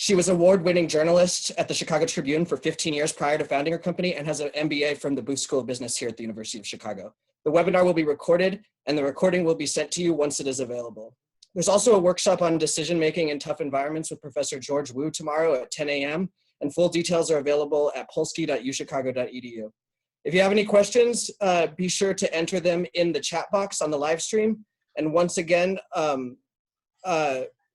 She was award-winning journalist at the Chicago Tribune for 15 years prior to founding her company and has an MBA from the Booth School of Business here at the University of Chicago. The webinar will be recorded and the recording will be sent to you once it is available. There's also a workshop on decision-making in tough environments with Professor George Wu tomorrow at 10 a.m. and full details are available at polsky.uchicago.edu. If you have any questions, be sure to enter them in the chat box on the live stream. And once again,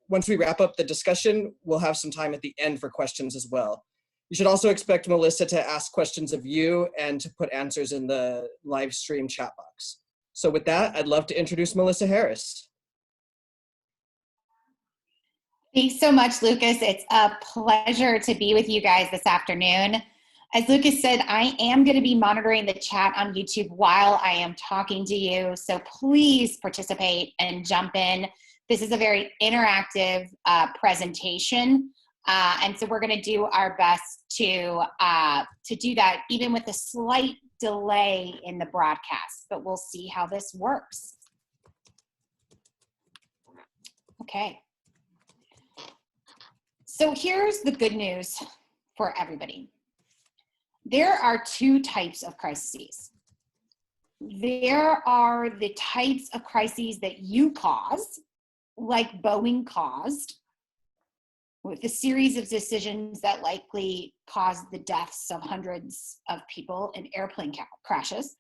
once we wrap up the discussion, we'll have some time at the end for questions as well. You should also expect Melissa to ask questions of you and to put answers in the live stream chat box. So with that, I'd love to introduce Melissa Harris. Thanks so much, Lucas. It's a pleasure to be with you guys this afternoon. As Lucas said, I am going to be monitoring the chat on YouTube while I am talking to you, so please participate and jump in. This is a very interactive presentation, and so we're going to do our best to do that, even with a slight delay in the broadcast, but we'll see how this works. Okay. So here's the good news for everybody. There are two types of crises. There are the types of crises that you cause, like Boeing caused, with a series of decisions that likely caused the deaths of hundreds of people in airplane crashes.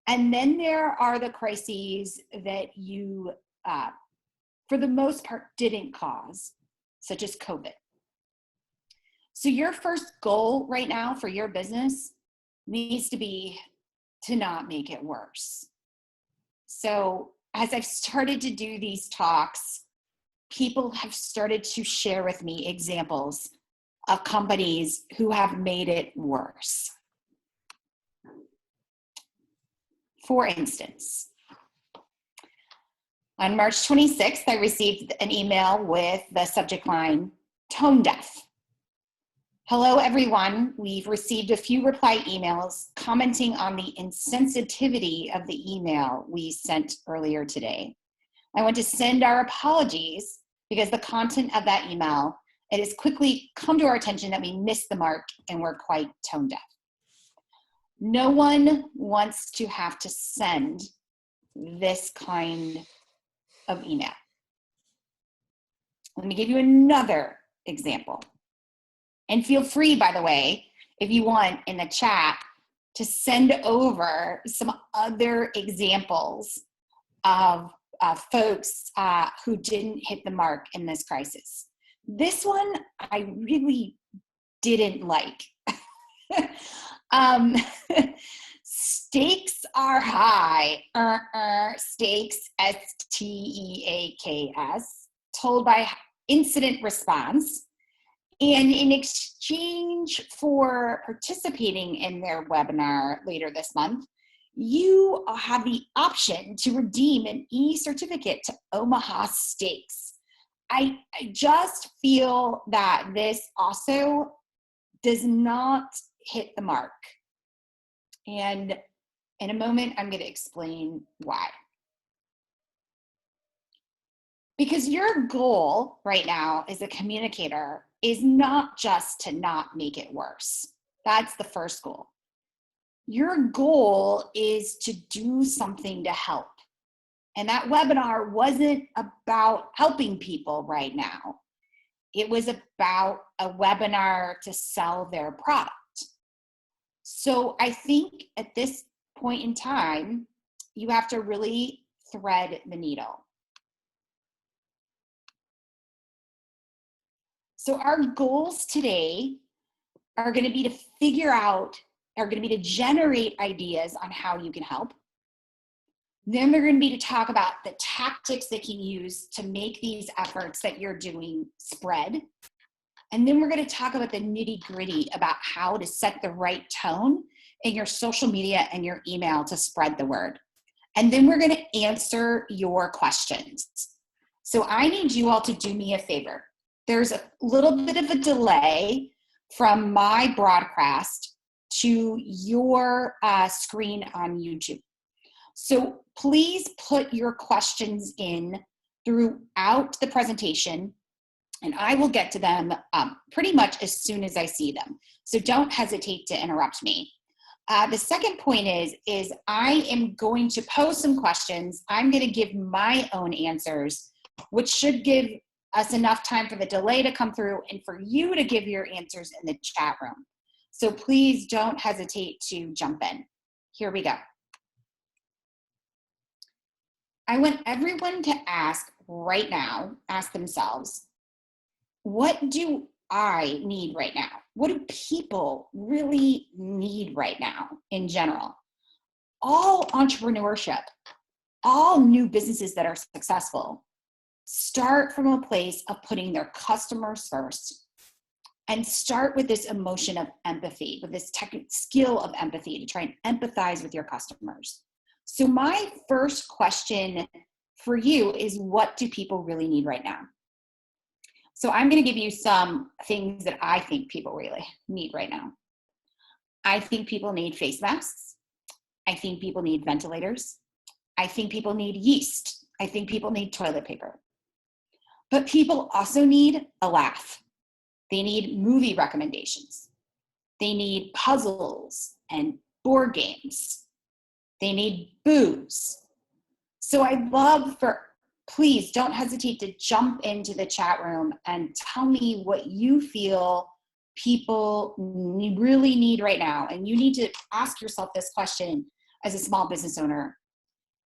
And then there are the crises that you, for the most part, didn't cause, such as COVID. So your first goal right now for your business needs to be to not make it worse. So as I've started to do these talks, people have started to share with me examples of companies who have made it worse. For instance, on March 26th, I received an email with the subject line, tone deaf. Hello, everyone. We've received a few reply emails commenting on the insensitivity of the email we sent earlier today. I want to send our apologies because the content of that email, it has quickly come to our attention that we missed the mark and we're quite tone deaf. No one wants to have to send this kind of email. Let me give you another example. And feel free, by the way, if you want in the chat, to send over some other examples of folks who didn't hit the mark in this crisis. This one I really didn't like. Stakes are high. Stakes, S-T-E-A-K-S, told by incident response. And in exchange for participating in their webinar later this month, you have the option to redeem an e-certificate to Omaha Steaks. I just feel that this also does not hit the mark. And in a moment, I'm going to explain why. Because your goal right now as a communicator is not just to not make it worse. That's the first goal. Your goal is to do something to help. And that webinar wasn't about helping people right now. It was about a webinar to sell their product. So I think at this point in time, you have to really thread the needle. So our goals today are going to be to generate ideas on how you can help. Then they're going to be to talk about the tactics that you can use to make these efforts that you're doing spread. And then we're going to talk about the nitty-gritty about how to set the right tone in your social media and your email to spread the word. And then we're going to answer your questions. So I need you all to do me a favor. There's a little bit of a delay from my broadcast to your screen on YouTube. So please put your questions in throughout the presentation And I will get to them pretty much as soon as I see them. So don't hesitate to interrupt me. The second point is I am going to pose some questions. I'm going to give my own answers, which should give us enough time for the delay to come through and for you to give your answers in the chat room. So please don't hesitate to jump in. Here we go. I want everyone to ask right now, ask themselves, what do I need right now? What do people really need right now in general? All entrepreneurship, all new businesses that are successful start from a place of putting their customers first and start with this emotion of empathy, with this skill of empathy to try and empathize with your customers. So my first question for you is, what do people really need right now? So I'm going to give you some things that I think people really need right now. I think people need face masks. I think people need ventilators. I think people need yeast. I think people need toilet paper. But people also need a laugh. They need movie recommendations. They need puzzles and board games. They need booze. So I'd love for, please don't hesitate to jump into the chat room and tell me what you feel people really need right now. And you need to ask yourself this question as a small business owner.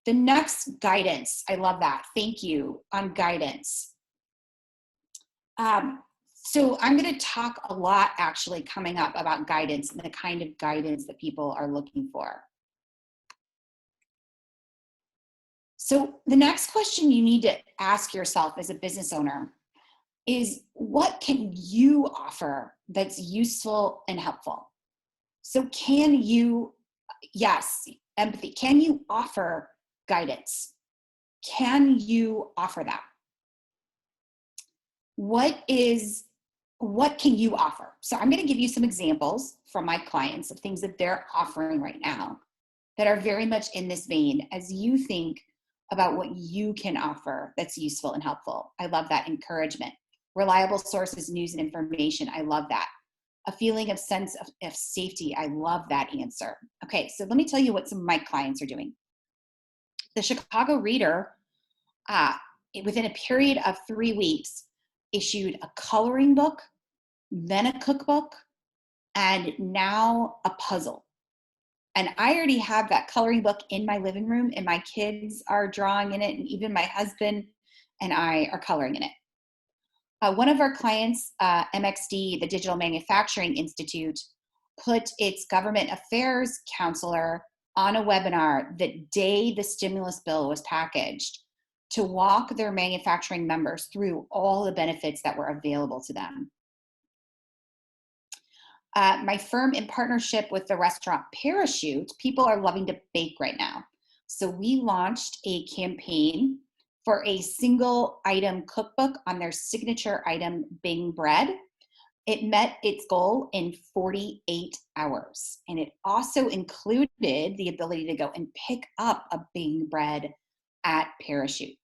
The next, guidance. I love that. Thank you on guidance. So I'm going to talk a lot actually coming up about guidance and the kind of guidance that people are looking for. So the next question you need to ask yourself as a business owner is, what can you offer that's useful and helpful? So can you, yes, empathy, can you offer guidance? Can you offer that? What can you offer? So I'm going to give you some examples from my clients of things that they're offering right now that are very much in this vein as you think about what you can offer that's useful and helpful. I love that. Encouragement. Reliable sources, news, and information. I love that. A feeling of sense of safety. I love that answer. Okay, so let me tell you what some of my clients are doing. The Chicago Reader, within a period of 3 weeks, issued a coloring book, then a cookbook, and now a puzzle. And I already have that coloring book in my living room, and my kids are drawing in it, and even my husband and I are coloring in it. One of our clients, MXD, the Digital Manufacturing Institute, put its government affairs counselor on a webinar the day the stimulus bill was packaged to walk their manufacturing members through all the benefits that were available to them. My firm, in partnership with the restaurant Parachute, people are loving to bake right now. So we launched a campaign for a single item cookbook on their signature item, Bing bread. It met its goal in 48 hours. And it also included the ability to go and pick up a Bing bread at Parachute.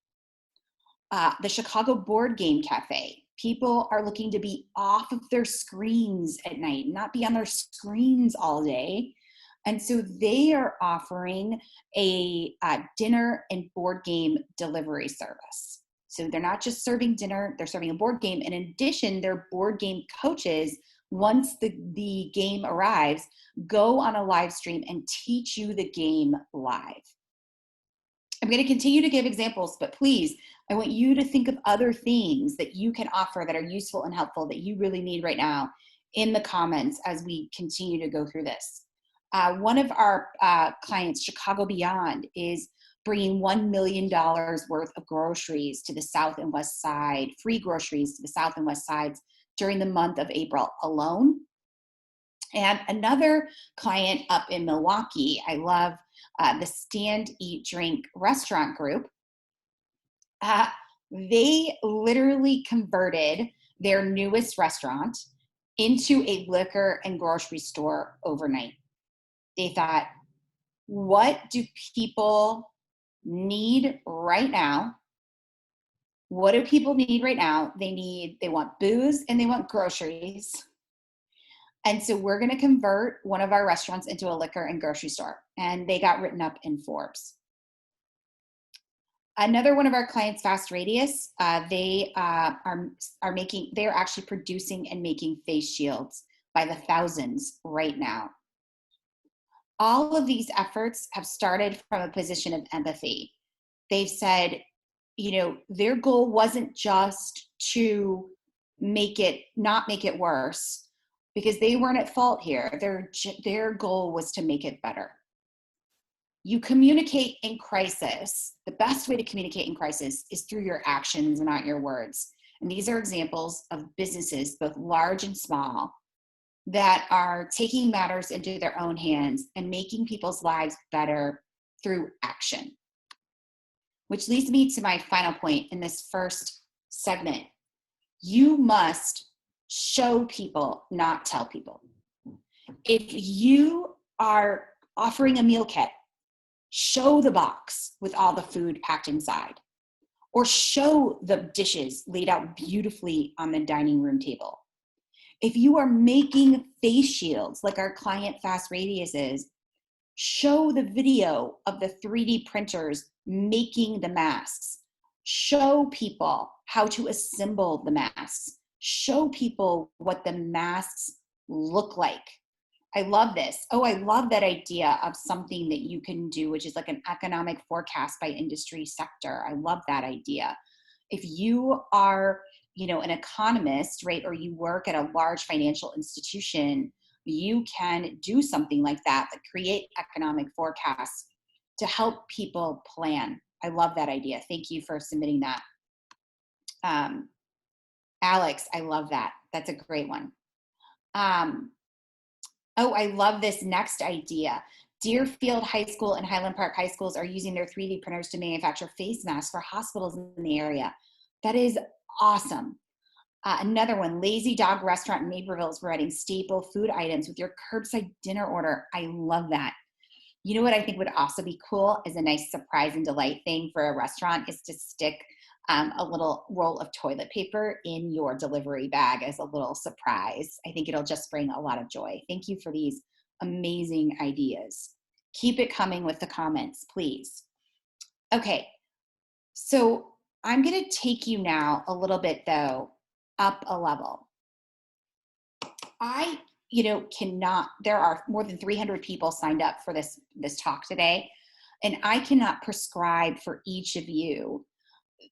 The Chicago Board Game Cafe. People are looking to be off of their screens at night, not be on their screens all day. And so they are offering a dinner and board game delivery service. So they're not just serving dinner, they're serving a board game. In addition, their board game coaches, once the game arrives, go on a live stream and teach you the game live. I'm going to continue to give examples, but please, I want you to think of other things that you can offer that are useful and helpful that you really need right now in the comments as we continue to go through this. One of our clients, Chicago Beyond, is bringing $1 million worth of groceries to the South and West Side, free groceries to the South and West Sides during the month of April alone. And another client up in Milwaukee, I love the Stand, Eat, Drink restaurant group. They literally converted their newest restaurant into a liquor and grocery store overnight. They thought, what do people need right now? What do people need right now? They want booze and they want groceries. And so we're going to convert one of our restaurants into a liquor and grocery store. And they got written up in Forbes. Another one of our clients, Fast Radius, they're actually producing and making face shields by the thousands right now. All of these efforts have started from a position of empathy. They've said, their goal wasn't just to not make it worse, because they weren't at fault here. Their goal was to make it better. You communicate in crisis. The best way to communicate in crisis is through your actions, not your words. And these are examples of businesses, both large and small, that are taking matters into their own hands and making people's lives better through action. Which leads me to my final point in this first segment. You must show people, not tell people. If you are offering a meal kit, show the box with all the food packed inside, or show the dishes laid out beautifully on the dining room table. If you are making face shields like our client Fast Radius is, show the video of the 3D printers making the masks. Show people how to assemble the masks. Show people what the masks look like. I love this. Oh, I love that idea of something that you can do, which is like an economic forecast by industry sector. I love that idea. If you are, an economist, right, or you work at a large financial institution, you can do something like that create economic forecasts to help people plan. I love that idea. Thank you for submitting that. Alex, I love that. That's a great one. Oh, I love this next idea. Deerfield High School and Highland Park High Schools are using their 3D printers to manufacture face masks for hospitals in the area. That is awesome. Another one, Lazy Dog Restaurant in Naperville is providing staple food items with your curbside dinner order. I love that. You know what I think would also be cool is a nice surprise and delight thing for a restaurant is to stick a little roll of toilet paper in your delivery bag as a little surprise. I think it'll just bring a lot of joy. Thank you for these amazing ideas. Keep it coming with the comments, please. Okay, so I'm going to take you now a little bit, though, up a level. There are more than 300 people signed up for this talk today, and I cannot prescribe for each of you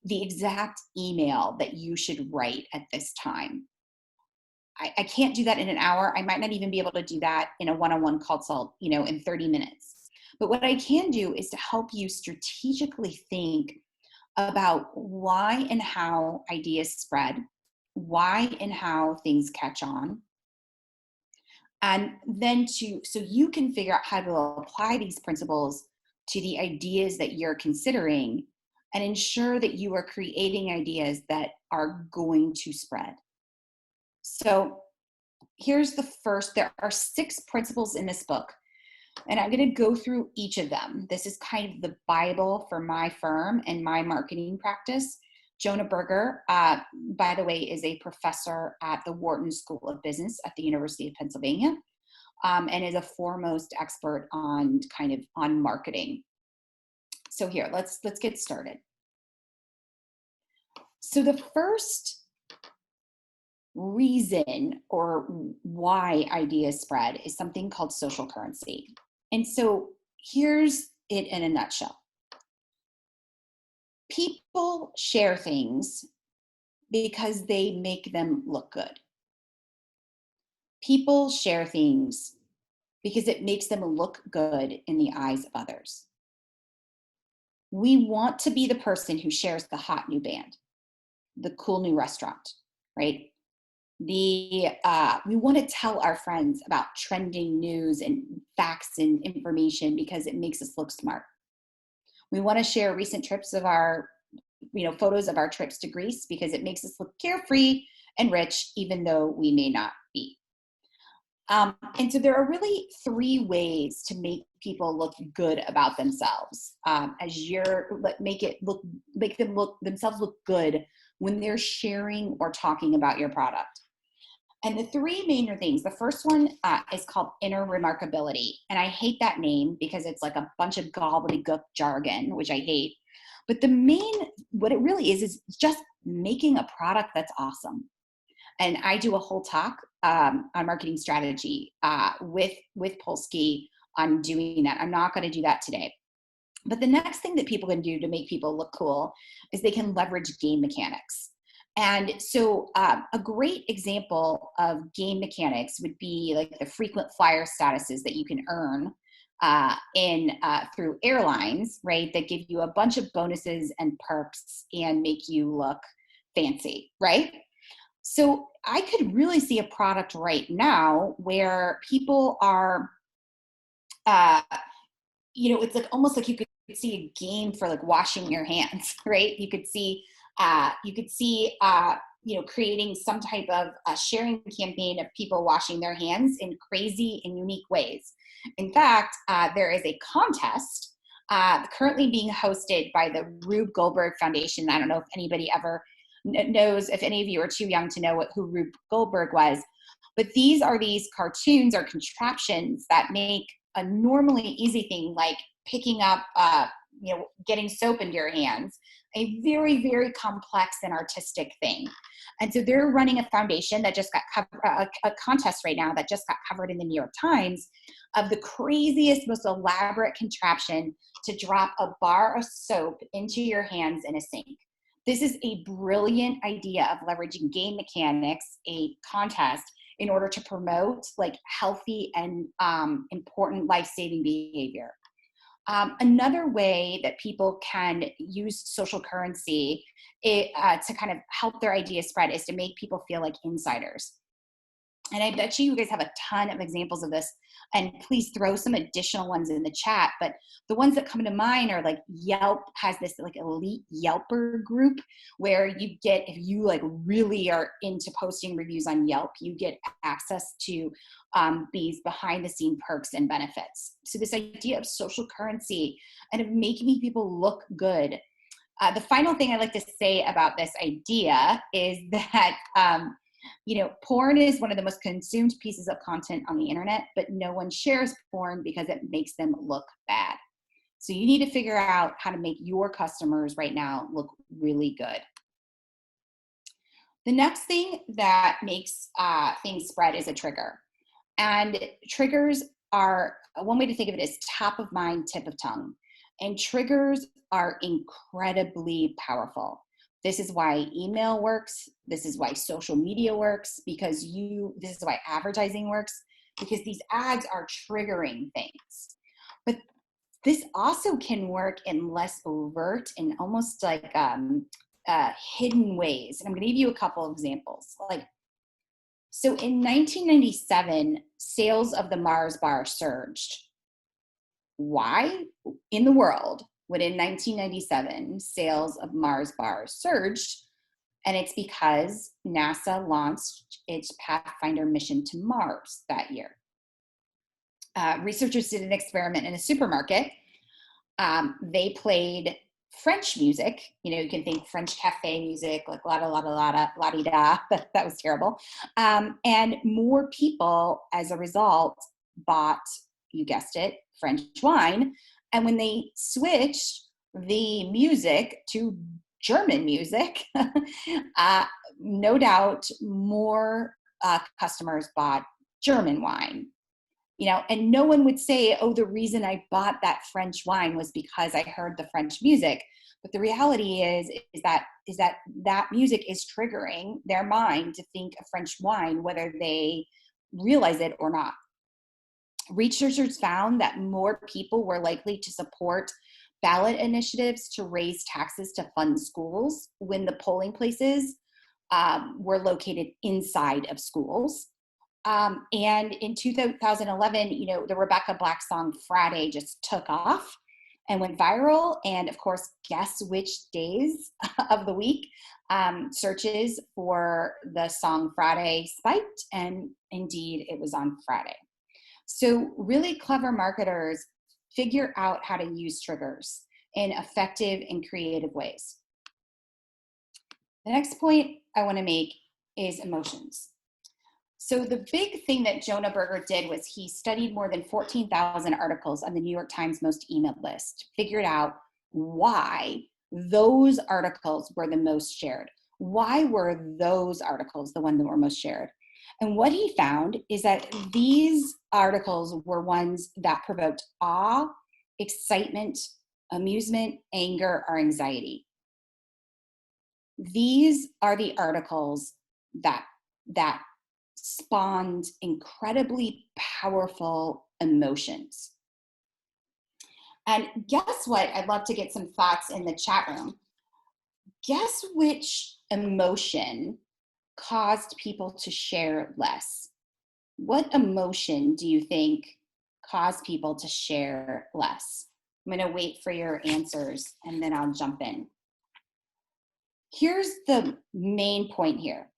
the exact email that you should write at this time. I can't do that in an hour. I might not even be able to do that in a one-on-one consult, in 30 minutes. But what I can do is to help you strategically think about why and how ideas spread, why and how things catch on, and then so you can figure out how to apply these principles to the ideas that you're considering and ensure that you are creating ideas that are going to spread. So here's the first. There are 6 principles in this book, and I'm going to go through each of them. This is kind of the Bible for my firm and my marketing practice. Jonah Berger, by the way, is a professor at the Wharton School of Business at the University of Pennsylvania, and is a foremost expert on marketing. So here, let's get started. So the first reason or why ideas spread is something called social currency. And so here's it in a nutshell. People share things because they make them look good. People share things because it makes them look good in the eyes of others. We want to be the person who shares the hot new band, the cool new restaurant, right? We want to tell our friends about trending news and facts and information because it makes us look smart. We want to share recent trips of our, photos of our trips to Greece because it makes us look carefree and rich, even though we may not be. And so there are really three ways to make people look good about themselves, make them look themselves look good when they're sharing or talking about your product. And the three main things, the first one is called inner remarkability. And I hate that name because it's like a bunch of gobbledygook jargon, which I hate. But what it really is just making a product that's awesome. And I do a whole talk on marketing strategy with Polsky on doing that. I'm not going to do that today. But the next thing that people can do to make people look cool is they can leverage game mechanics. And so a great example of game mechanics would be like the frequent flyer statuses that you can earn through airlines, right? That give you a bunch of bonuses and perks and make you look fancy, right? So I could really see a product right now where people are, it's like almost like you could see a game for like washing your hands, right? You could see, creating some type of sharing campaign of people washing their hands in crazy and unique ways. In fact, there is a contest currently being hosted by the Rube Goldberg Foundation. I don't know if anybody ever knows, if any of you are too young to know who Rube Goldberg was, but these cartoons or contraptions that make a normally easy thing like picking up, getting soap into your hands, a very, very complex and artistic thing. And so they're running a foundation that just got a contest right now that just got covered in the New York Times of the craziest, most elaborate contraption to drop a bar of soap into your hands in a sink. This is a brilliant idea of leveraging game mechanics, a contest, in order to promote like healthy and important life-saving behavior. Another way that people can use social currency to kind of help their ideas spread is to make people feel like insiders. And I bet you guys have a ton of examples of this, and please throw some additional ones in the chat. But the ones that come to mind are like Yelp has this like elite Yelper group where you get, if you like really are into posting reviews on Yelp, you get access to these behind the scene perks and benefits. So this idea of social currency and of making people look good. The final thing I'd like to say about this idea is that porn is one of the most consumed pieces of content on the internet, but no one shares porn because it makes them look bad. So you need to figure out how to make your customers right now look really good. The next thing that makes things spread is a trigger. And triggers are, one way to think of it is top of mind, tip of tongue. And triggers are incredibly powerful. This is why email works. This is why social media works, because this is why advertising works, because these ads are triggering things. But this also can work in less overt and almost like hidden ways. And I'm gonna give you a couple of examples. So in 1997, sales of the Mars bar surged. Why in the world would in 1997 sales of Mars bars surged? And it's because NASA launched its Pathfinder mission to Mars that year. Researchers did an experiment in a supermarket. They played French music. You can think French cafe music, like la da la da la da la di da. That was terrible. And more people, as a result, bought, you guessed it, French wine. And when they switched the music to German music, no doubt more customers bought German wine. And no one would say, oh, the reason I bought that French wine was because I heard the French music. But the reality is that music is triggering their mind to think of French wine, whether they realize it or not. Researchers found that more people were likely to support ballot initiatives to raise taxes to fund schools when the polling places were located inside of schools. And in 2011, the Rebecca Black song Friday just took off. and went viral. And of course, guess which days of the week? Searches for the song Friday spiked, and indeed it was on Friday. So really clever marketers figure out how to use triggers in effective and creative ways. The next point I want to make is emotions. So the big thing that Jonah Berger did was he studied more than 14,000 articles on the New York Times most emailed list, figured out why those articles were the most shared. Why were those articles the one that were most shared? And what he found is that these articles were ones that provoked awe, excitement, amusement, anger, or anxiety. These are the articles that spawned incredibly powerful emotions. And guess what? I'd love to get some thoughts in the chat room. Guess which emotion caused people to share less? What emotion do you think caused people to share less? I'm going to wait for your answers and then I'll jump in. Here's the main point here,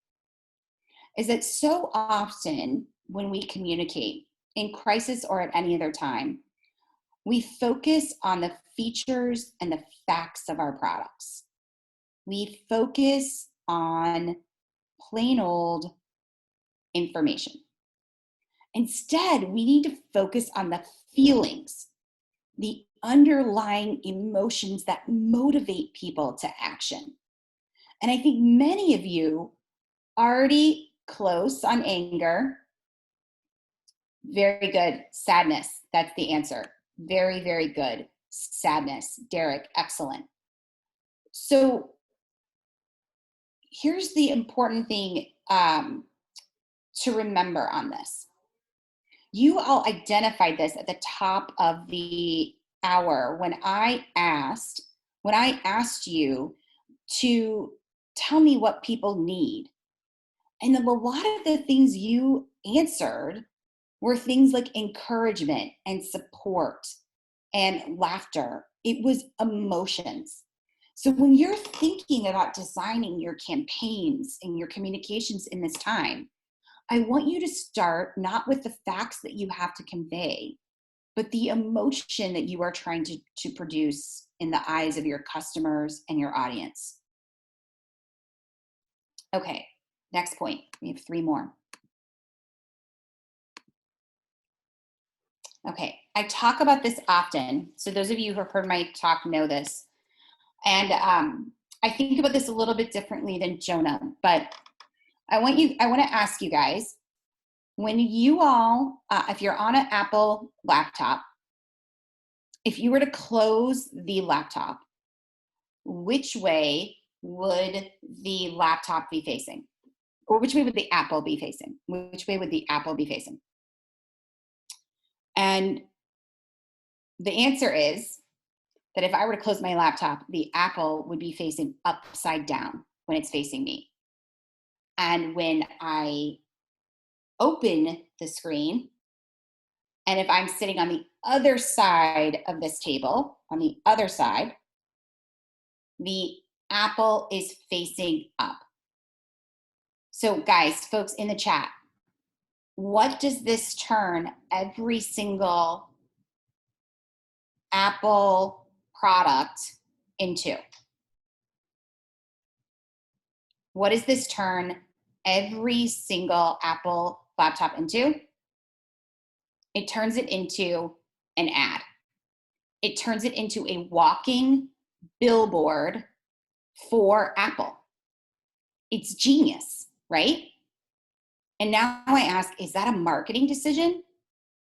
is that so often when we communicate in crisis or at any other time, we focus on the features and the facts of our products. We focus on plain old information. Instead, we need to focus on the feelings, the underlying emotions that motivate people to action. And I think many of you already close on anger. Very good. Sadness. That's the answer. Very, very good. Sadness. Derek, excellent. So here's the important thing to remember on this. You all identified this at the top of the hour when I asked you to tell me what people need. And a lot of the things you answered were things like encouragement and support and laughter. It was emotions. So when you're thinking about designing your campaigns and your communications in this time, I want you to start not with the facts that you have to convey, but the emotion that you are trying to produce in the eyes of your customers and your audience. Okay, next point. We have 3 more. Okay, I talk about this often. So those of you who have heard my talk know this. And I think about this a little bit differently than Jonah, but I want to ask you guys, when you all, if you're on an Apple laptop, if you were to close the laptop, which way would the laptop be facing? Or which way would the Apple be facing? Which way would the Apple be facing? And the answer is that if I were to close my laptop, the Apple would be facing upside down when it's facing me. And when I open the screen, and if I'm sitting on the other side of this table, on the other side, the Apple is facing up. So guys, folks in the chat, what does this turn every single Apple product into? What does this turn every single Apple laptop into? It turns it into an ad. It turns it into a walking billboard for Apple. It's genius, right? And now I ask, is that a marketing decision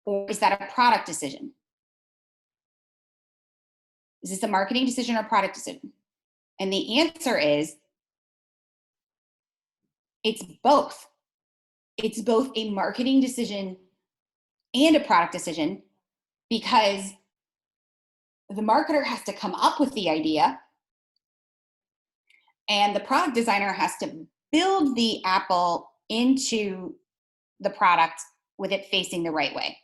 or is that a product decision? Is this a marketing decision or product decision? And the answer is, it's both. It's both a marketing decision and a product decision, because the marketer has to come up with the idea and the product designer has to build the Apple into the product with it facing the right way.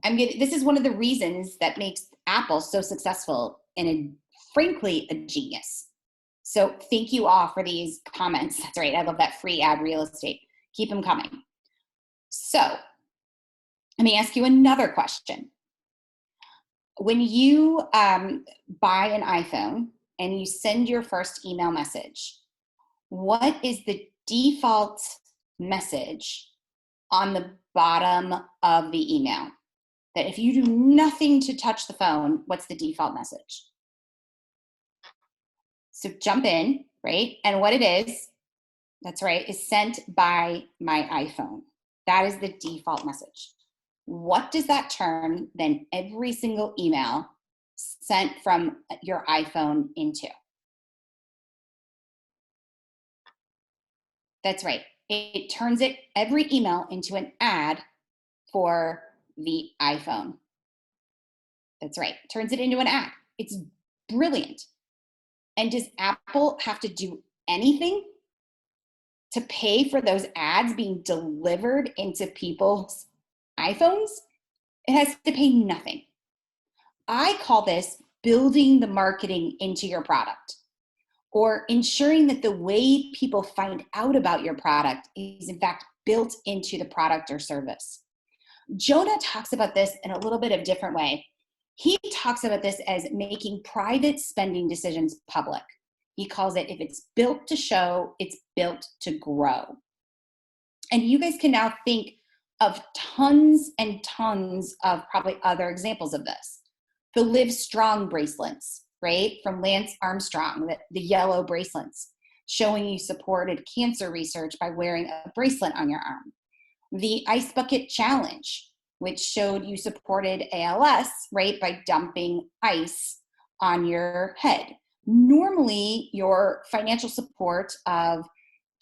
This is one of the reasons that makes Apple so successful and frankly, a genius. So thank you all for these comments. That's right. I love that free ad real estate. Keep them coming. So let me ask you another question. When you buy an iPhone and you send your first email message, what is the default message on the bottom of the email? That if you do nothing to touch the phone, what's the default message? So jump in, right? And what it is, that's right, is sent by my iPhone. That is the default message. What does that turn then every single email sent from your iPhone into? That's right. It turns every email into an ad for the iPhone. That's right. Turns it into an ad. It's brilliant. And does Apple have to do anything to pay for those ads being delivered into people's iPhones? It has to pay nothing. I call this building the marketing into your product, or ensuring that the way people find out about your product is in fact built into the product or service. Jonah talks about this in a little bit of a different way. He talks about this as making private spending decisions public. He calls it, if it's built to show, it's built to grow. And you guys can now think of tons and tons of probably other examples of this. The Live Strong bracelets, right? From Lance Armstrong, the yellow bracelets, showing you supported cancer research by wearing a bracelet on your arm. The Ice Bucket Challenge, which showed you supported ALS, right, by dumping ice on your head. Normally, your financial support of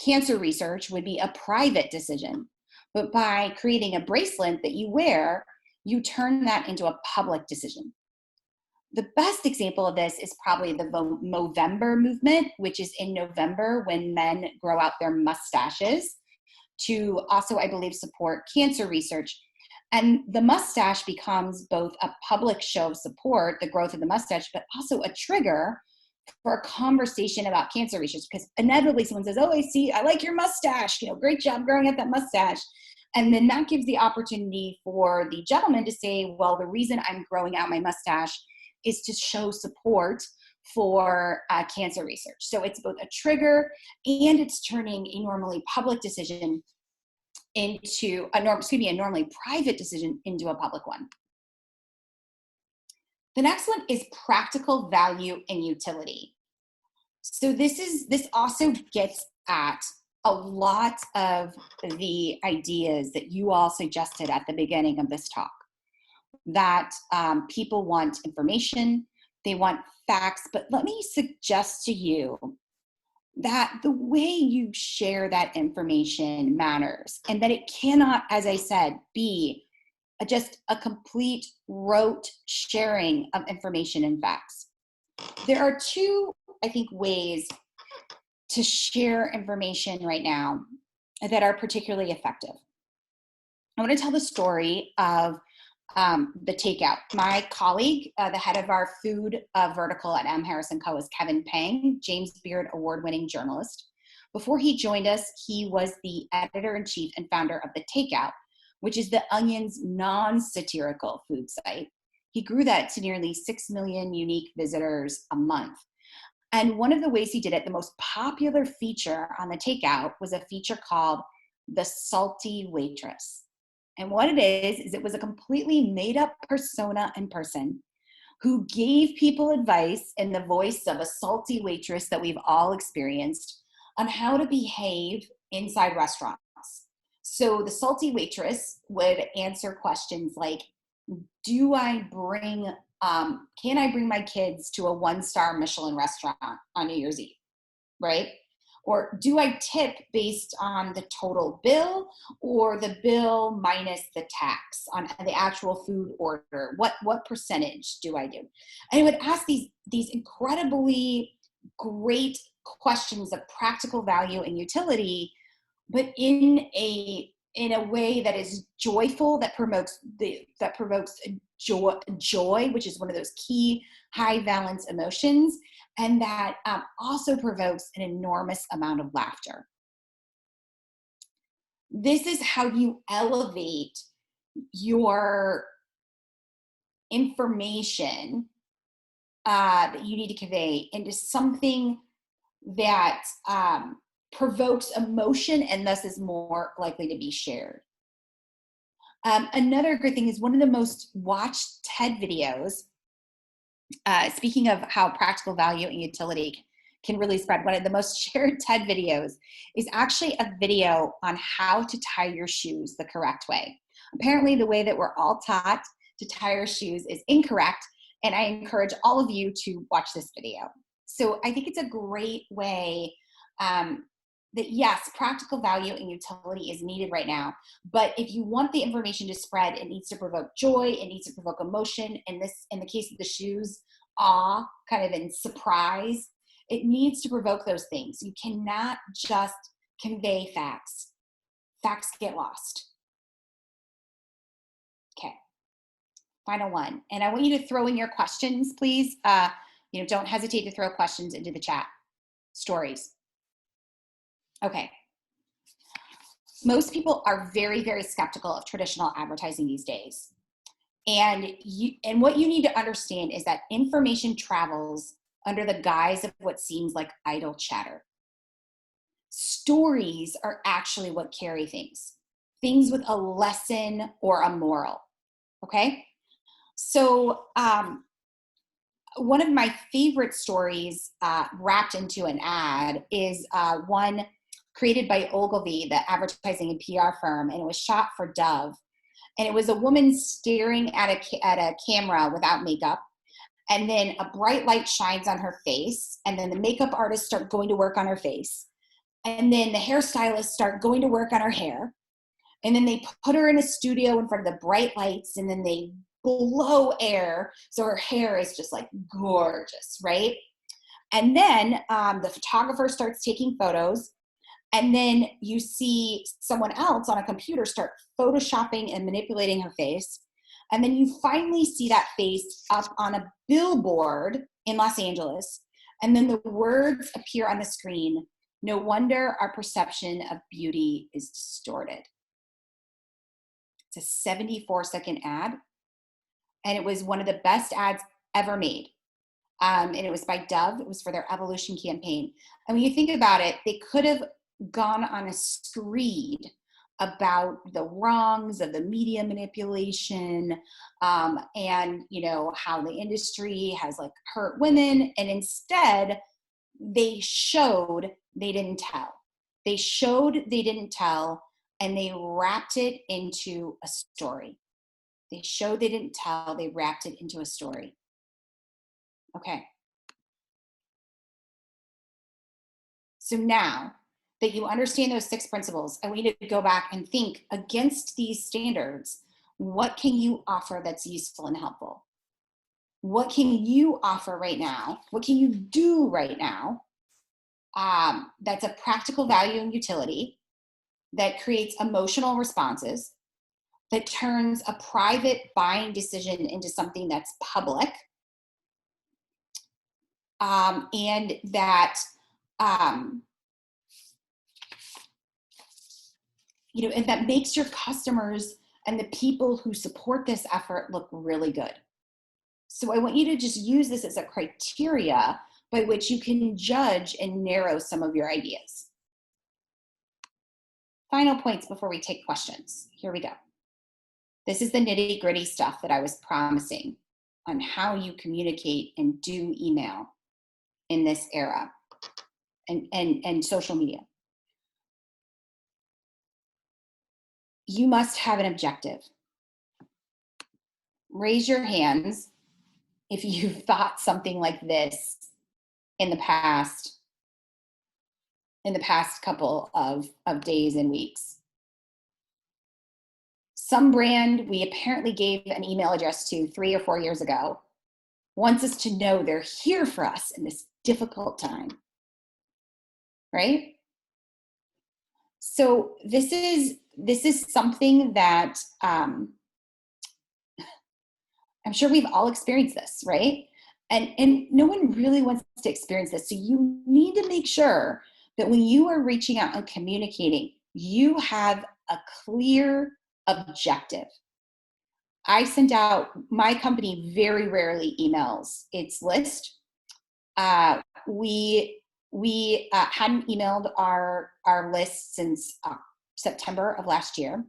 cancer research would be a private decision, but by creating a bracelet that you wear, you turn that into a public decision. The best example of this is probably the Movember movement, which is in November when men grow out their mustaches to also, I believe, support cancer research. And the mustache becomes both a public show of support, the growth of the mustache, but also a trigger for a conversation about cancer research, because inevitably someone says, oh, I like your mustache, great job growing out that mustache. And then that gives the opportunity for the gentleman to say, well, the reason I'm growing out my mustache is to show support for cancer research. So it's both a trigger and it's turning a normally public decision into a normally private decision into a public one. The next one is practical value and utility. So this also gets at a lot of the ideas that you all suggested at the beginning of this talk, that people want information, they want facts, but let me suggest to you that the way you share that information matters, and that it cannot, as I said, be just a complete rote sharing of information and facts. There are two, I think, ways to share information right now that are particularly effective. I want to tell the story of the takeout. My colleague, the head of our food vertical at M. Harris & Co. is Kevin Payne, James Beard award-winning journalist. Before he joined us, he was the editor-in-chief and founder of The Takeout, which is The Onion's non-satirical food site. He grew that to nearly 6 million unique visitors a month. And one of the ways he did it, the most popular feature on The Takeout was a feature called The Salty Waitress. And what it is it was a completely made up persona and person who gave people advice in the voice of a salty waitress that we've all experienced on how to behave inside restaurants. So the salty waitress would answer questions like, can I bring my kids to a 1-star Michelin restaurant on New Year's Eve, right? Or do I tip based on the total bill or the bill minus the tax on the actual food order? What percentage do I do? And I would ask these incredibly great questions of practical value and utility, but in a in a way that is joyful, that provokes joy, which is one of those key high valence emotions, and that also provokes an enormous amount of laughter. This is how you elevate your information that you need to convey into something that provokes emotion and thus is more likely to be shared. Another great thing is one of the most watched TED videos, speaking of how practical value and utility can really spread, one of the most shared TED videos is actually a video on how to tie your shoes the correct way. Apparently the way that we're all taught to tie our shoes is incorrect, and I encourage all of you to watch this video. So I think it's a great way that yes, practical value and utility is needed right now, but if you want the information to spread, it needs to provoke joy, it needs to provoke emotion, and this, in the case of the shoes, awe, kind of in surprise. It needs to provoke those things. You cannot just convey facts. Facts get lost. Okay, final one. And I want you to throw in your questions, please. Don't hesitate to throw questions into the chat. Stories. Okay. Most people are very, very skeptical of traditional advertising these days. And what you need to understand is that information travels under the guise of what seems like idle chatter. Stories are actually what carry things with a lesson or a moral, okay? So one of my favorite stories wrapped into an ad is one created by Ogilvy, the advertising and PR firm, and it was shot for Dove. And it was a woman staring at a camera without makeup, and then a bright light shines on her face, and then the makeup artists start going to work on her face, and then the hairstylists start going to work on her hair, and then they put her in a studio in front of the bright lights, and then they blow air so her hair is just like gorgeous, right? And then the photographer starts taking photos, and then you see someone else on a computer start photoshopping and manipulating her face. And then you finally see that face up on a billboard in Los Angeles. And then the words appear on the screen. No wonder our perception of beauty is distorted. It's a 74-second ad. And it was one of the best ads ever made. And it was by Dove. It was for their Evolution campaign. And when you think about it, they could have gone on a screed about the wrongs of the media manipulation and how the industry has like hurt women, and instead they showed they didn't tell. They showed they didn't tell, and they wrapped it into a story. They showed they didn't tell, they wrapped it into a story. Okay. So now that you understand those 6 principles, I want you to go back and think against these standards, what can you offer that's useful and helpful? What can you offer right now? What can you do right now that's a practical value and utility, that creates emotional responses, that turns a private buying decision into something that's public, and that and that makes your customers and the people who support this effort look really good. So I want you to just use this as a criteria by which you can judge and narrow some of your ideas. Final points before we take questions. Here we go. This is the nitty-gritty stuff that I was promising on how you communicate and do email in this era and social media. You must have an objective. Raise your hands if you've thought something like this in the past couple of days and weeks. Some brand we apparently gave an email address to 3 or 4 years ago wants us to know they're here for us in this difficult time, right? So this is this is something that I'm sure we've all experienced this, right? And no one really wants to experience this. So you need to make sure that when you are reaching out and communicating, you have a clear objective. I send out, my company very rarely emails its list. We hadn't emailed our list since September of last year,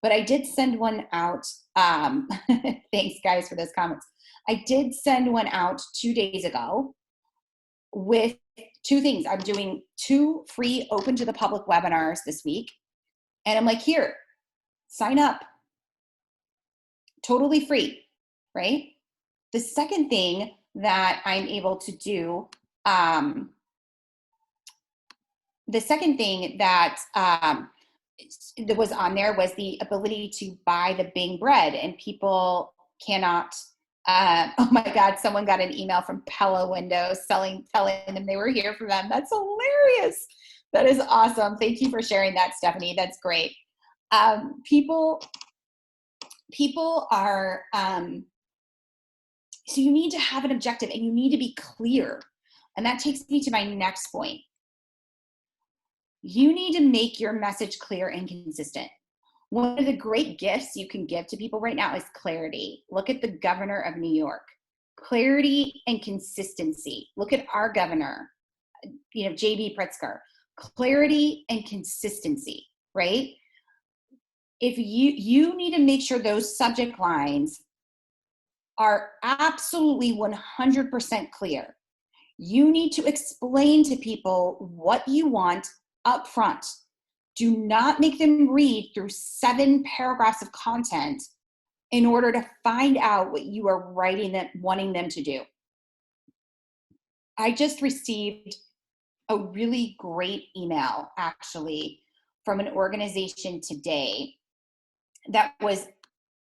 but I did send one out. Thanks guys for those comments. I did send one out 2 days ago with 2 things. I'm doing 2 free open to the public webinars this week. And I'm like, here, sign up. Totally free, right? The second thing that I'm able to do, that was on there was the ability to buy the Bing bread, and people cannot, oh my God, someone got an email from Pella Windows telling them they were here for them. That's hilarious. That is awesome. Thank you for sharing that, Stephanie. That's great. People are, so you need to have an objective and you need to be clear. And that takes me to my next point. You need to make your message clear and consistent. One of the great gifts you can give to people right now is clarity. Look at the governor of New York. Clarity and consistency. Look at our governor, J.B. Pritzker. Clarity and consistency, right? If you need to make sure those subject lines are absolutely 100% clear. You need to explain to people what you want up front. Do not make them read through 7 paragraphs of content in order to find out what you are wanting them to do. I just received a really great email, actually, from an organization today that was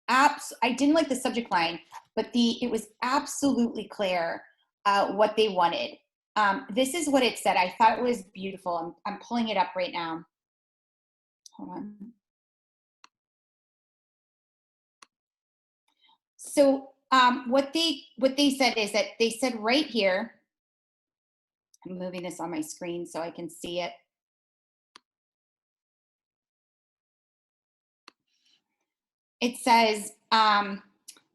I didn't like the subject line, but it was absolutely clear what they wanted. This is what it said. I thought it was beautiful. I'm pulling it up right now. Hold on. So what they said is that they said right here, I'm moving this on my screen so I can see it. It says,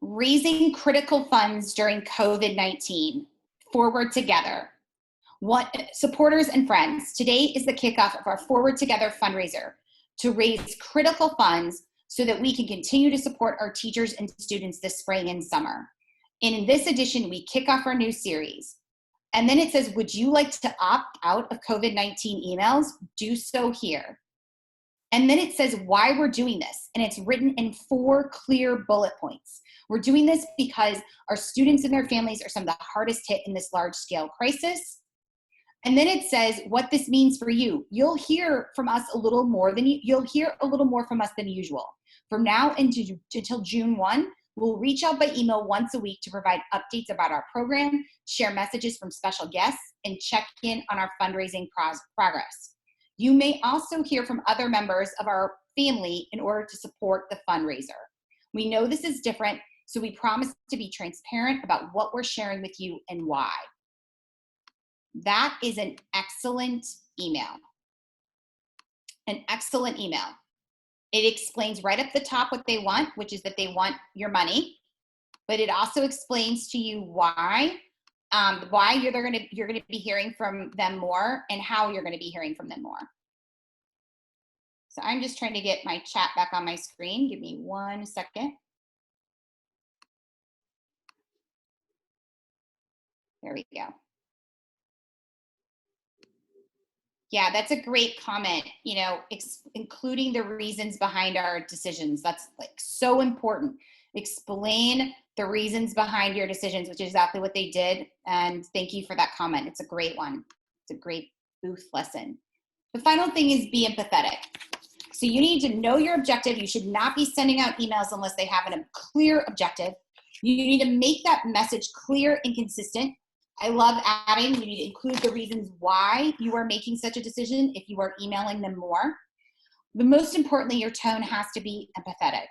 raising critical funds during COVID-19, Forward Together. Supporters and friends, today is the kickoff of our Forward Together fundraiser to raise critical funds so that we can continue to support our teachers and students this spring and summer. And in this edition, we kick off our new series. And then it says, would you like to opt out of COVID-19 emails? Do so here. And then it says why we're doing this. And it's written in 4 clear bullet points. We're doing this because our students and their families are some of the hardest hit in this large scale crisis. And then it says what this means for you. You'll hear from us a little more you'll hear a little more from us than usual. From now until June 1, we'll reach out by email once a week to provide updates about our program, share messages from special guests, and check in on our fundraising progress. You may also hear from other members of our family in order to support the fundraiser. We know this is different, so we promise to be transparent about what we're sharing with you and why. That is an excellent email. An excellent email. It explains right up the top what they want, which is that they want your money, but it also explains to you why you're going to be hearing from them more and how you're going to be hearing from them more. So I'm just trying to get my chat back on my screen. Give me 1 second. There we go. Yeah, that's a great comment. Including the reasons behind our decisions. That's like so important. Explain the reasons behind your decisions, which is exactly what they did. And thank you for that comment. It's a great one. It's a great Booth lesson. The final thing is be empathetic. So you need to know your objective. You should not be sending out emails unless they have a clear objective. You need to make that message clear and consistent. I love adding, you need to include the reasons why you are making such a decision if you are emailing them more. But most importantly, your tone has to be empathetic.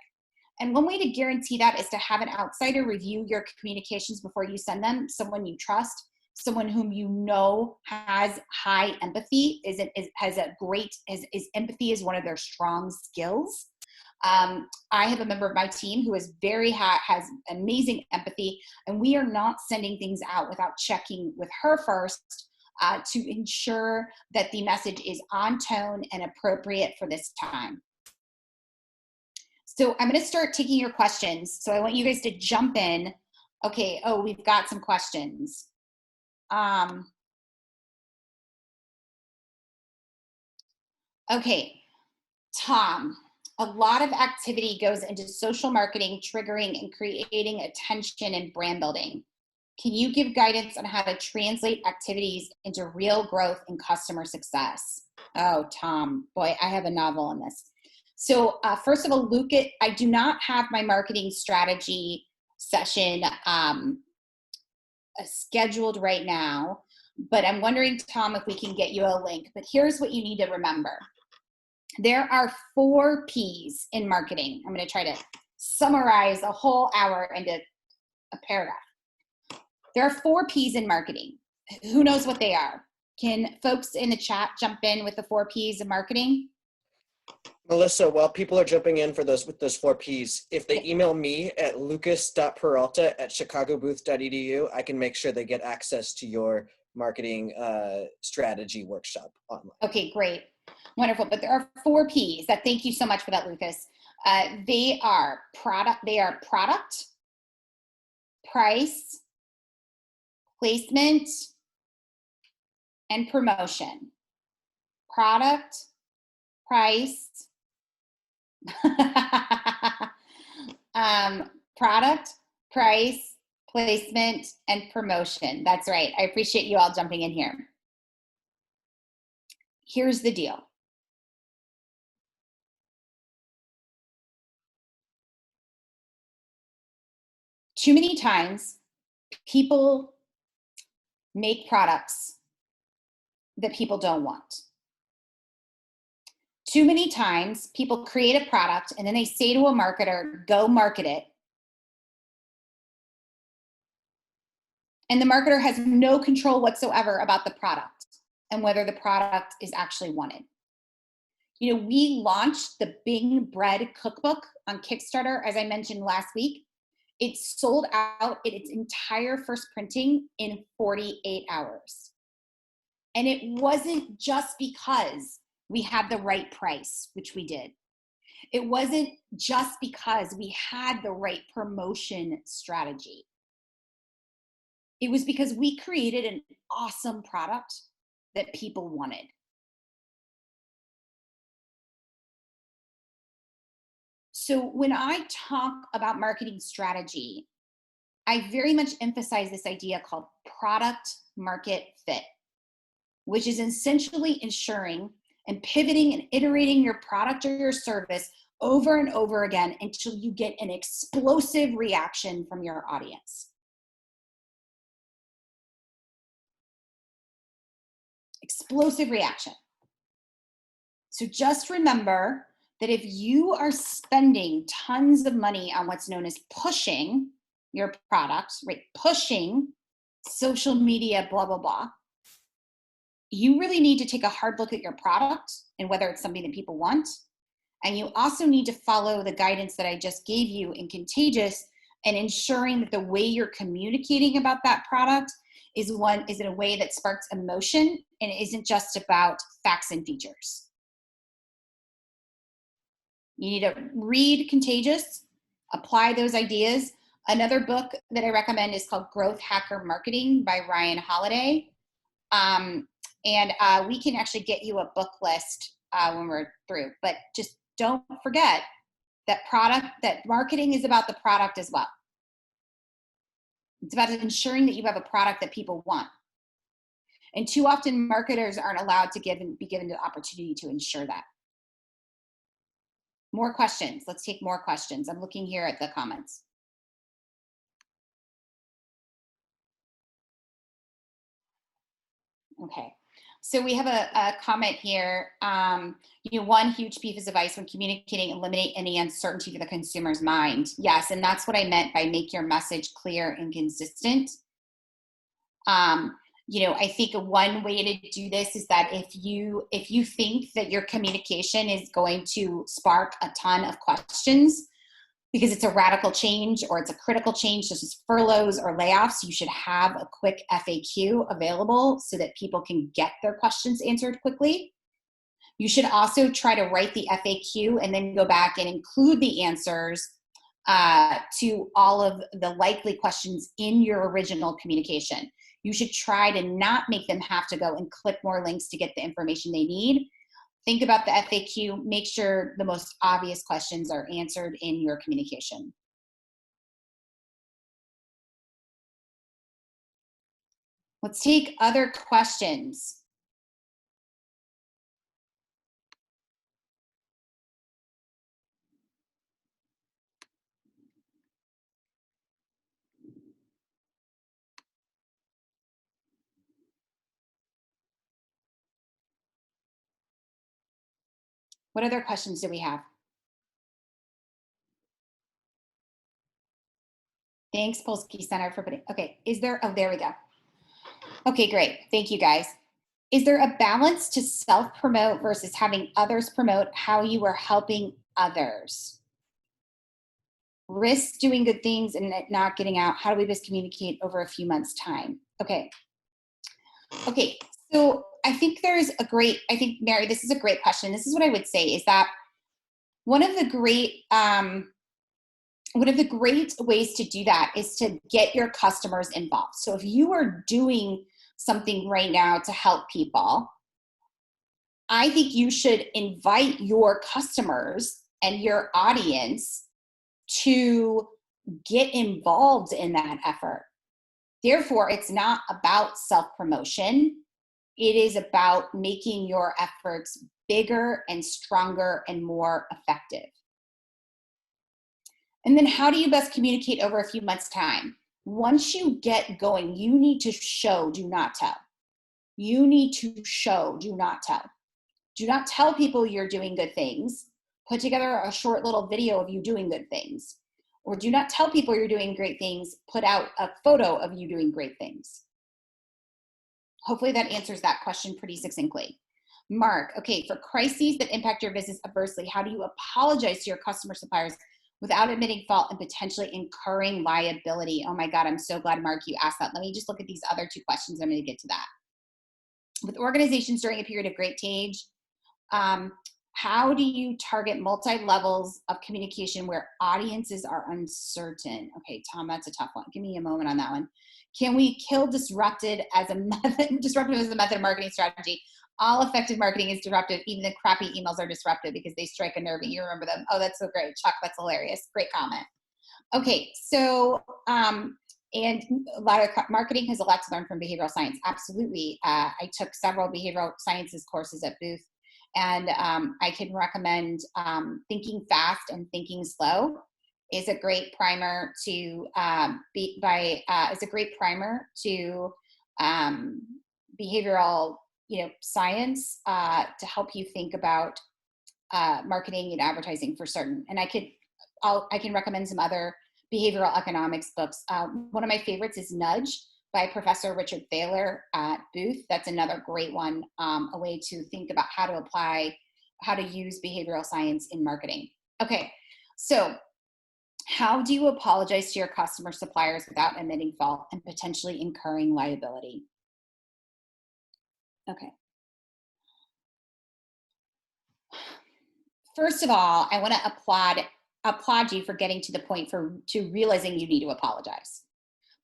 And one way to guarantee that is to have an outsider review your communications before you send them, someone you trust, someone whom you know has high empathy, empathy is one of their strong skills. I have a member of my team who is has amazing empathy, and we are not sending things out without checking with her first to ensure that the message is on tone and appropriate for this time. So I'm going to start taking your questions. So I want you guys to jump in. Okay. Oh, we've got some questions. Okay. Tom, a lot of activity goes into social marketing, triggering, and creating attention and brand building. Can you give guidance on how to translate activities into real growth and customer success? Oh, Tom, boy, I have a novel on this. So first of all, Luke, I do not have my marketing strategy session scheduled right now, but I'm wondering, Tom, if we can get you a link. But here's what you need to remember. There are 4 P's in marketing. I'm going to try to summarize a whole hour into a paragraph. There are 4 P's in marketing. Who knows what they are? Can folks in the chat jump in with the 4 P's of marketing? Melissa, while people are jumping in for those with those 4 P's, if they email me at lucas.peralta@chicagobooth.edu, I can make sure they get access to your marketing strategy workshop online. Okay, great. Wonderful. But there are 4 P's. Thank you so much for that, Lucas. They are product, price, placement, and promotion. Product, price, product, price, placement, and promotion. That's right. I appreciate you all jumping in here. Here's the deal. Too many times, people make products that people don't want. Too many times, people create a product and then they say to a marketer, go market it. And the marketer has no control whatsoever about the product and whether the product is actually wanted. You know, we launched the Bing Bread Cookbook on Kickstarter, as I mentioned last week. It sold out in its entire first printing in 48 hours. And it wasn't just because we had the right price, which we did. It wasn't just because we had the right promotion strategy. It was because we created an awesome product that people wanted. So when I talk about marketing strategy, I very much emphasize this idea called product market fit, which is essentially ensuring and pivoting and iterating your product or your service over and over again until you get an explosive reaction from your audience. Explosive reaction. So just remember that if you are spending tons of money on what's known as pushing your product, right? Pushing social media, blah, blah, blah. You really need to take a hard look at your product and whether it's something that people want. And you also need to follow the guidance that I just gave you in Contagious and ensuring that the way you're communicating about that product is in a way that sparks emotion and isn't just about facts and features. You need to read Contagious, apply those ideas. Another book that I recommend is called Growth Hacker Marketing by Ryan Holiday. We can actually get you a book list when we're through, but just don't forget that marketing is about the product as well. It's about ensuring that you have a product that people want. And too often marketers aren't allowed to be given the opportunity to ensure that. More questions. Let's take more questions. I'm looking here at the comments. Okay. So we have a comment here. One huge piece of advice when communicating, eliminate any uncertainty to the consumer's mind. Yes, and that's what I meant by make your message clear and consistent. I think one way to do this is that if you think that your communication is going to spark a ton of questions because it's a radical change or it's a critical change, such as furloughs or layoffs, you should have a quick FAQ available so that people can get their questions answered quickly. You should also try to write the FAQ and then go back and include the answers to all of the likely questions in your original communication. You should try to not make them have to go and click more links to get the information they need. Think about the FAQ, make sure the most obvious questions are answered in your communication. Let's take other questions. What other questions do we have? Thanks, Polsky Center for putting, okay, there we go. Okay, great, thank you guys. Is there a balance to self-promote versus having others promote how you are helping others? Risk doing good things and it not getting out. How do we best communicate over a few months' time? Okay, so I think Mary, this is a great question. This is what I would say is that one of the great ways to do that is to get your customers involved. So if you are doing something right now to help people, I think you should invite your customers and your audience to get involved in that effort. Therefore, it's not about self-promotion. It is about making your efforts bigger and stronger and more effective. And then how do you best communicate over a few months' time? Once you get going, you need to show, do not tell. You need to show, do not tell. Do not tell people you're doing good things. Put together a short little video of you doing good things. Or do not tell people you're doing great things. Put out a photo of you doing great things. Hopefully that answers that question pretty succinctly. Mark, okay, for crises that impact your business adversely, how do you apologize to your customer suppliers without admitting fault and potentially incurring liability? Oh my God, I'm so glad, Mark, you asked that. Let me just look at these other two questions. I'm going to get to that. With organizations during a period of great change, how do you target multi-levels of communication where audiences are uncertain? Okay, Tom, that's a tough one. Give me a moment on that one. Can we kill disruptive as a method of marketing strategy? All effective marketing is disruptive. Even the crappy emails are disruptive because they strike a nerve and you remember them. Oh, that's so great. Chuck, that's hilarious. Great comment. Okay, so, and a lot of marketing has a lot to learn from behavioral science. Absolutely. I took several behavioral sciences courses at Booth, and I can recommend Thinking Fast and Thinking Slow is a great primer to behavioral science to help you think about marketing and advertising for certain. And I can recommend some other behavioral economics books. One of my favorites is Nudge by Professor Richard Thaler at Booth. That's another great one, a way to think about how to use behavioral science in marketing. Okay, so how do you apologize to your customer suppliers without admitting fault and potentially incurring liability? Okay. First of all, I want to applaud you for getting to the point to realizing you need to apologize,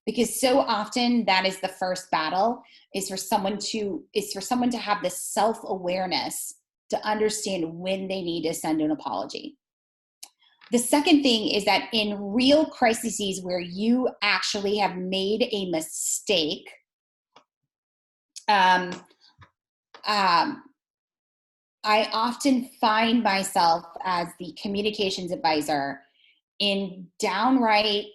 because so often that is the first battle, is for someone to have the self-awareness to understand when they need to send an apology. The second thing is that in real crises where you actually have made a mistake, I often find myself as the communications advisor in downright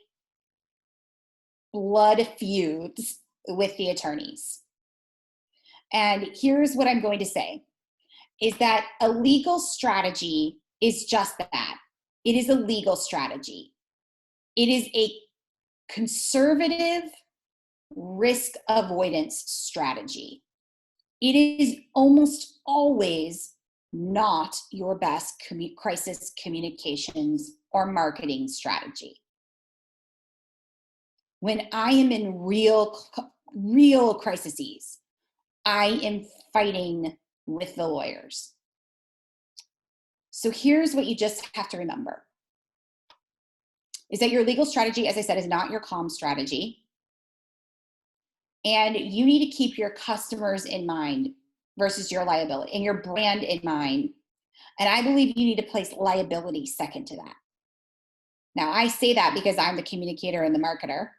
blood feuds with the attorneys. And here's what I'm going to say, is that a legal strategy is just that. It is a legal strategy. It is a conservative risk avoidance strategy. It is almost always not your best crisis communications or marketing strategy. When I am in real crises, I am fighting with the lawyers. So here's what you just have to remember, is that your legal strategy, as I said, is not your calm strategy. And you need to keep your customers in mind versus your liability, and your brand in mind. And I believe you need to place liability second to that. Now, I say that because I'm the communicator and the marketer,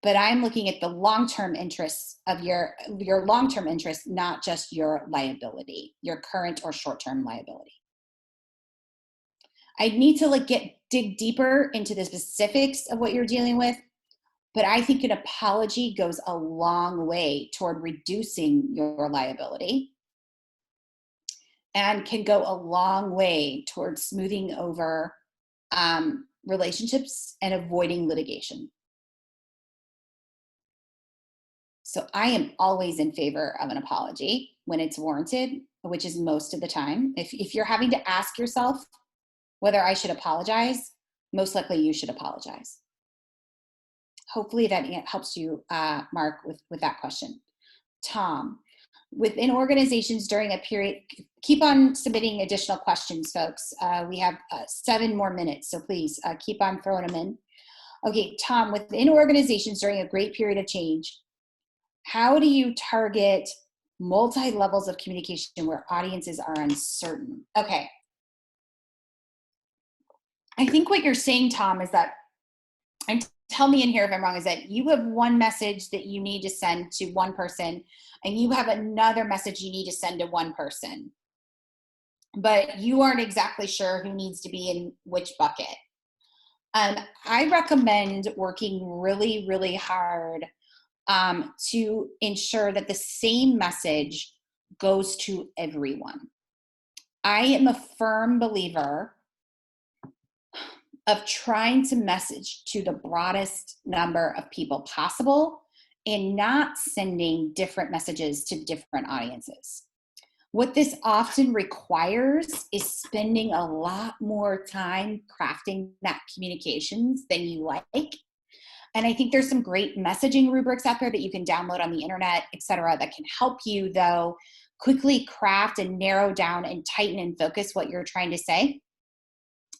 but I'm looking at the long-term interests of your long-term interests, not just your liability, your current or short-term liability. I need to dig deeper into the specifics of what you're dealing with, but I think an apology goes a long way toward reducing your liability and can go a long way toward smoothing over relationships and avoiding litigation. So I am always in favor of an apology when it's warranted, which is most of the time. If you're having to ask yourself whether I should apologize, most likely you should apologize. Hopefully that helps you, Mark, with that question. Tom, within organizations during a period, keep on submitting additional questions, folks. We have 7 more minutes, so please keep on throwing them in. Okay, Tom, within organizations during a great period of change, how do you target multi-levels of communication where audiences are uncertain? Okay. I think what you're saying, Tom, is that, and tell me in here if I'm wrong, is that you have one message that you need to send to one person, and you have another message you need to send to one person, but you aren't exactly sure who needs to be in which bucket. I recommend working really, really hard to ensure that the same message goes to everyone. I am a firm believer of trying to message to the broadest number of people possible and not sending different messages to different audiences. What this often requires is spending a lot more time crafting that communications than you like. And I think there's some great messaging rubrics out there that you can download on the internet, et cetera, that can help you, though, quickly craft and narrow down and tighten and focus what you're trying to say,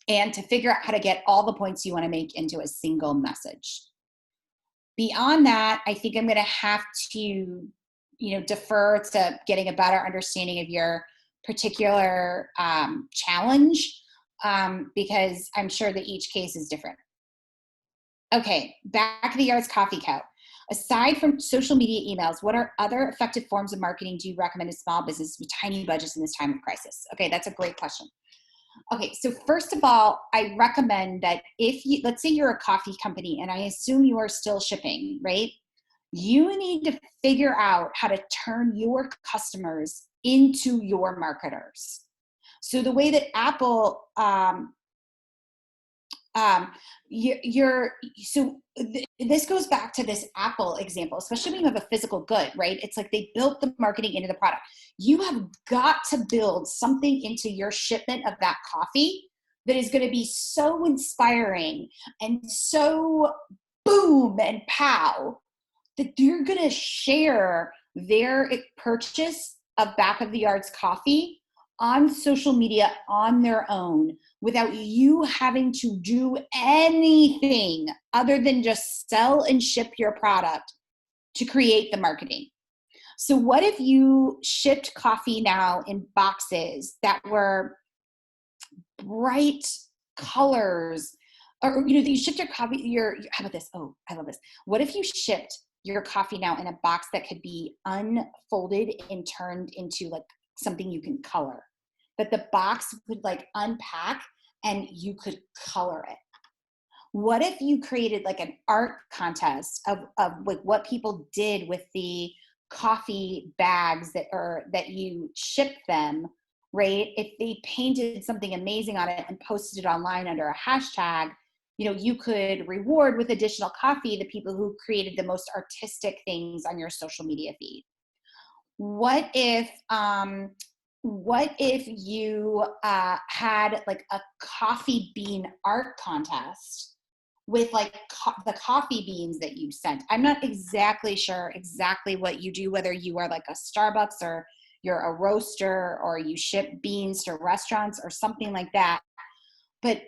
and to figure out how to get all the points you want to make into a single message. Beyond that, I think I'm going to have to, defer to getting a better understanding of your particular challenge, because I'm sure that each case is different. Okay, back to the Yards Coffee Co. Aside from social media emails, what are other effective forms of marketing do you recommend to small businesses with tiny budgets in this time of crisis? Okay, that's a great question. Okay, so first of all, I recommend that let's say you're a coffee company, and I assume you are still shipping, right? You need to figure out how to turn your customers into your marketers. So the way that Apple, this goes back to this Apple example, especially when you have a physical good, right? It's like they built the marketing into the product. You have got to build something into your shipment of that coffee that is going to be so inspiring and so boom and pow that you're going to share their purchase of Back of the Yards coffee on social media on their own without you having to do anything other than just sell and ship your product to create the marketing. So what if you shipped coffee now in boxes that were bright colors, or you shipped your coffee, how about this? Oh, I love this. What if you shipped your coffee now in a box that could be unfolded and turned into like something you can color? That the box would like unpack and you could color it. What if you created like an art contest of like what people did with the coffee bags that you ship them, right? If they painted something amazing on it and posted it online under a hashtag, you know, you could reward with additional coffee the people who created the most artistic things on your social media feed. What if you had like a coffee bean art contest with like the coffee beans that you sent? I'm not exactly sure exactly what you do, whether you are like a Starbucks or you're a roaster or you ship beans to restaurants or something like that. But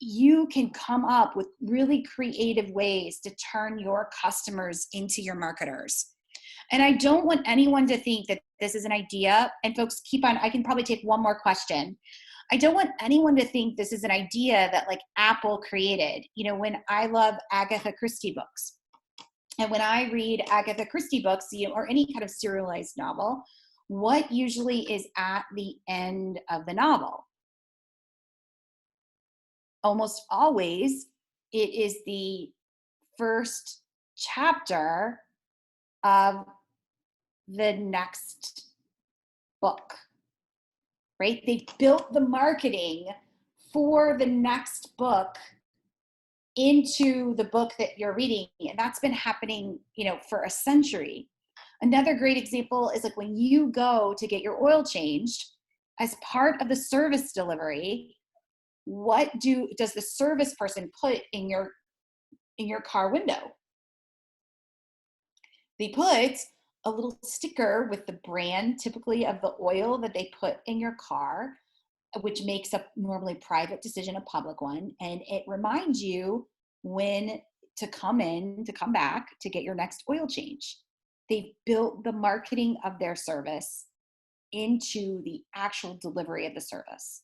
you can come up with really creative ways to turn your customers into your marketers. And I don't want anyone to think that this is an idea, and folks, keep on, I can probably take one more question. I don't want anyone to think this is an idea that like Apple created. You know, when I love Agatha Christie books, and when I read Agatha Christie books, you know, or any kind of serialized novel, what usually is at the end of the novel? Almost always, it is the first chapter of the next book, right? They built the marketing for the next book into the book that you're reading, and that's been happening, you know, for a century. Another great example is like when you go to get your oil changed, as part of the service delivery, what does the service person put in your car window? They put a little sticker with the brand, typically of the oil that they put in your car, which makes a normally private decision a public one, and it reminds you when to come back to get your next oil change. They built the marketing of their service into the actual delivery of the service.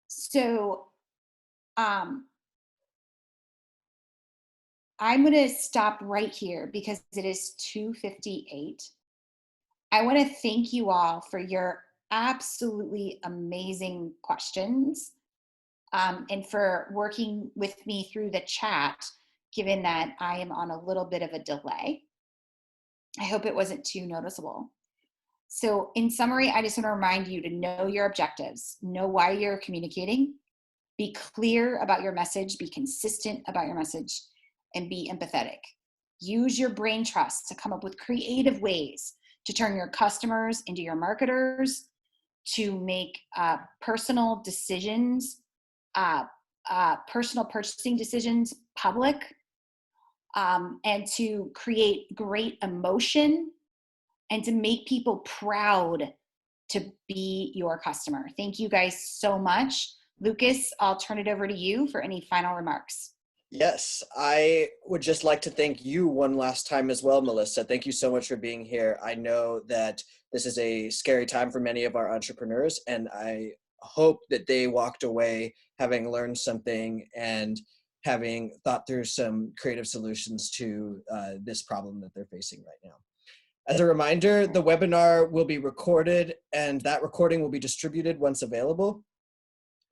So I'm going to stop right here because it is 2:58. I want to thank you all for your absolutely amazing questions, and for working with me through the chat, given that I am on a little bit of a delay. I hope it wasn't too noticeable. So in summary, I just want to remind you to know your objectives, know why you're communicating, be clear about your message, be consistent about your message, and be empathetic. Use your brain trust to come up with creative ways to turn your customers into your marketers, to make personal decisions, personal purchasing decisions public, and to create great emotion and to make people proud to be your customer. Thank you guys so much. Lucas, I'll turn it over to you for any final remarks. Yes, I would just like to thank you one last time as well, Melissa. Thank you so much for being here. I know that this is a scary time for many of our entrepreneurs, and I hope that they walked away having learned something and having thought through some creative solutions to this problem that they're facing right now. As a reminder, the webinar will be recorded, and that recording will be distributed once available.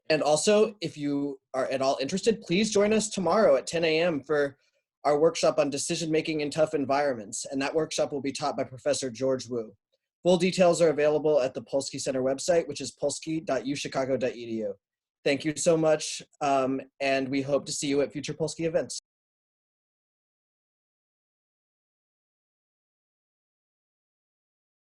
And also, if you are at all interested, please join us tomorrow at 10 a.m. for our workshop on decision-making in tough environments. And that workshop will be taught by Professor George Wu. Full details are available at the Polsky Center website, which is polsky.uchicago.edu. Thank you so much, and we hope to see you at future Polsky events.